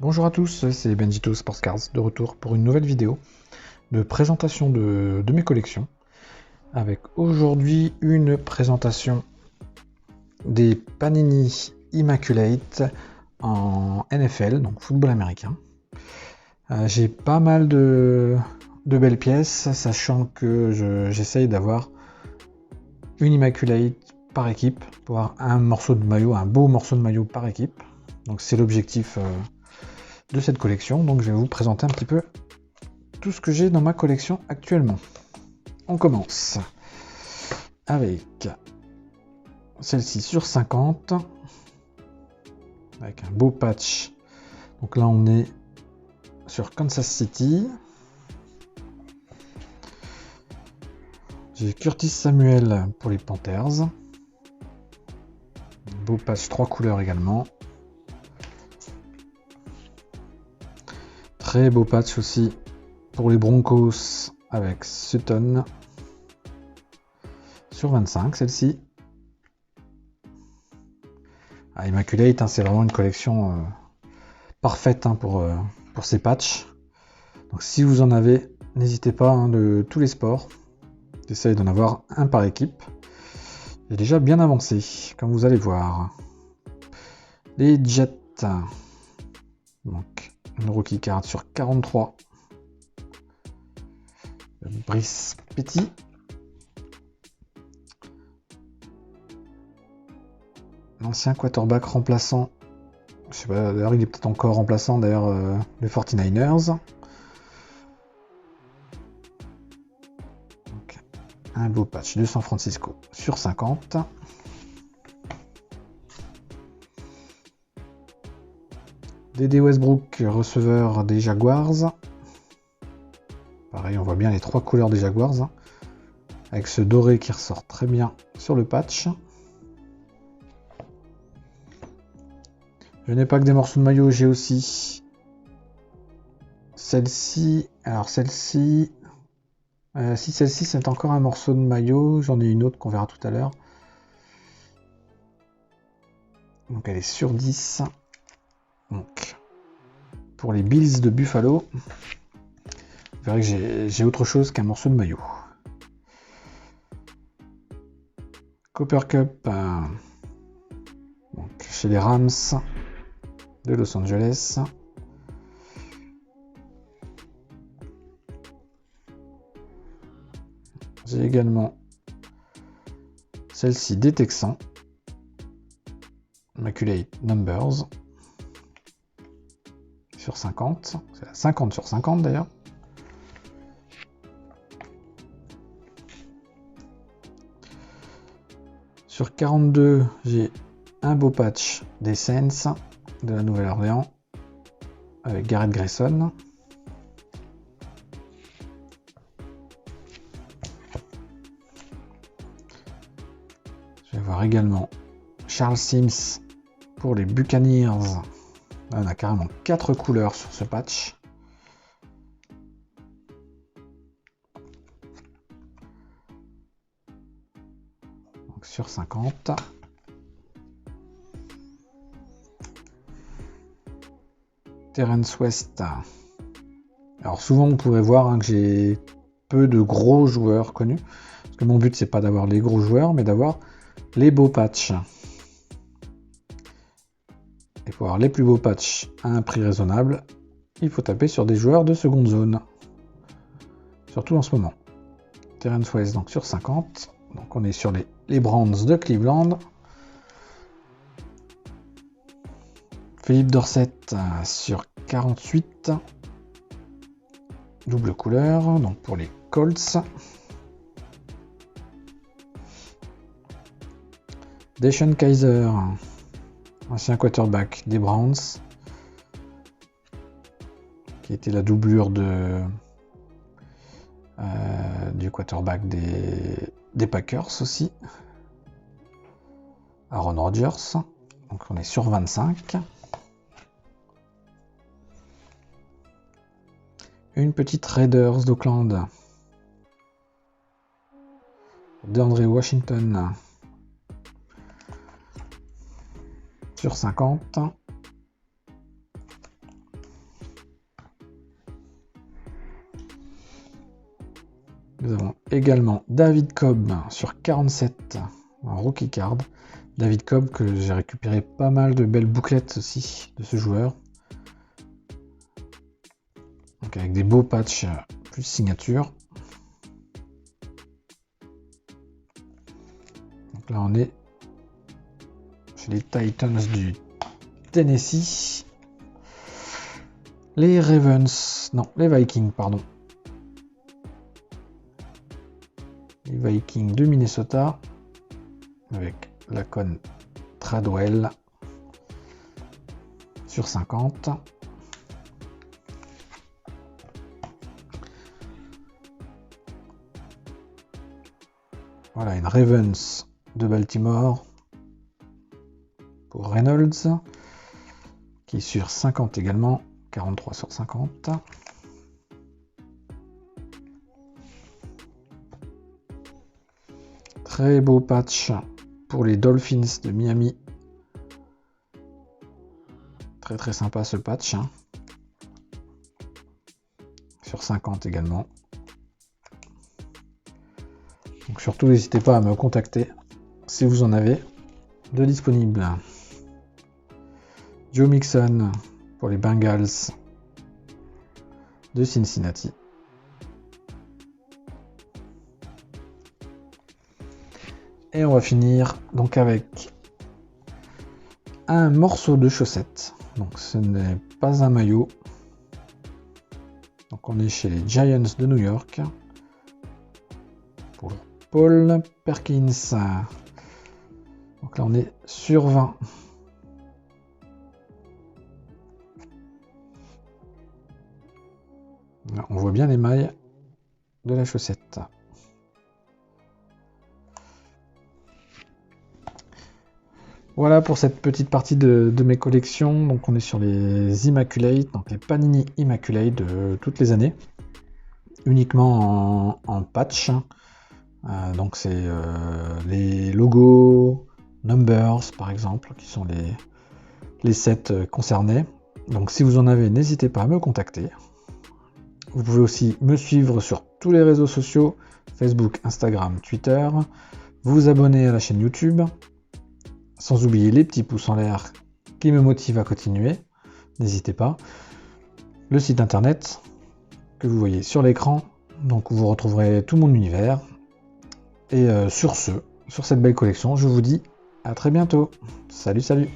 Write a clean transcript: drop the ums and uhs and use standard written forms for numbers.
Bonjour à tous, c'est Benjito Sportscards de retour pour une nouvelle vidéo de présentation de mes collections, avec aujourd'hui une présentation des Panini Immaculate en NFL, donc football américain. J'ai pas mal de belles pièces, sachant que j'essaye d'avoir une Immaculate par équipe, pour avoir un morceau de maillot, un beau morceau de maillot par équipe. Donc c'est l'objectif de cette collection, donc je vais vous présenter un petit peu tout ce que j'ai dans ma collection actuellement. On commence avec celle-ci sur 50 avec un beau patch. Donc là on est sur Kansas City. J'ai Curtis Samuel pour les Panthers. Un beau patch 3 couleurs également. Très beau patch aussi pour les Broncos avec Sutton sur 25, celle-ci. Immaculate, c'est vraiment une collection parfaite pour ces patchs. Donc si vous en avez, n'hésitez pas, de tous les sports. J'essaye d'en avoir un par équipe. J'ai déjà bien avancé, comme vous allez voir. Les Jets. Donc une rookie card sur 43. Brice Petit. L'ancien quarterback remplaçant. Je sais pas, d'ailleurs il est peut-être encore remplaçant d'ailleurs les 49ers. Donc, un beau patch de San Francisco sur 50. Dede Westbrook, receveur des Jaguars. Pareil, on voit bien les trois couleurs des Jaguars. Avec ce doré qui ressort très bien sur le patch. Je n'ai pas que des morceaux de maillot, j'ai aussi celle-ci. Alors celle-ci, si celle-ci c'est encore un morceau de maillot, j'en ai une autre qu'on verra tout à l'heure. Donc elle est sur 10. Donc pour les Bills de Buffalo, vous verrez que j'ai autre chose qu'un morceau de maillot. Cooper Cup, donc chez les Rams de Los Angeles. J'ai également celle-ci des Texans, Immaculate Numbers, sur 50, c'est la 50 sur 50 d'ailleurs. Sur 42, j'ai un beau patch des Saints de la Nouvelle-Orléans avec Garrett Grayson. Je vais voir également Charles Sims pour les Buccaneers. Là, on a carrément 4 couleurs sur ce patch. Donc sur 50. Terrence West. Alors souvent on pourrait voir que j'ai peu de gros joueurs connus. Parce que mon but c'est pas d'avoir les gros joueurs, mais d'avoir les beaux patchs. Et pour avoir les plus beaux patchs à un prix raisonnable, il faut taper sur des joueurs de seconde zone. Surtout en ce moment. Terrence West donc sur 50. Donc on est sur les Browns de Cleveland. Philippe Dorsett sur 48. Double couleur, donc pour les Colts. Deshaun Kaiser, ancien quarterback des Browns, qui était la doublure du quarterback des Packers aussi. Aaron Rodgers, donc on est sur 25. Une petite Raiders d'Oakland. DeAndre Washington. Sur 50. Nous avons également David Cobb sur 47 en rookie card. David Cobb que j'ai récupéré pas mal de belles bouclettes aussi de ce joueur. Donc avec des beaux patchs plus signature. Donc là on est chez les Titans du Tennessee. Les Ravens, non, les Vikings, pardon. Les Vikings de Minnesota avec Lacon Tradwell sur 50. Voilà une Ravens de Baltimore pour Reynolds qui est sur 50 également, 43 sur 50. Très beau patch pour les Dolphins de Miami. Très très sympa ce patch. Sur 50 également. Donc surtout n'hésitez pas à me contacter si vous en avez de disponibles. Joe Mixon pour les Bengals de Cincinnati. Et on va finir donc avec un morceau de chaussette. Donc ce n'est pas un maillot. Donc on est chez les Giants de New York. Pour Paul Perkins. Donc là on est sur 20. Là, on voit bien les mailles de la chaussette. Voilà pour cette petite partie de mes collections. Donc on est sur les Immaculate, donc les Panini Immaculate de toutes les années. Uniquement en patch. Donc c'est les logos, numbers par exemple, qui sont les sets concernés. Donc si vous en avez, n'hésitez pas à me contacter. Vous pouvez aussi me suivre sur tous les réseaux sociaux, Facebook, Instagram, Twitter. Vous abonner à la chaîne YouTube. Sans oublier les petits pouces en l'air qui me motivent à continuer. N'hésitez pas. Le site internet que vous voyez sur l'écran. Donc vous retrouverez tout mon univers. Et sur cette belle collection, je vous dis à très bientôt. Salut, salut.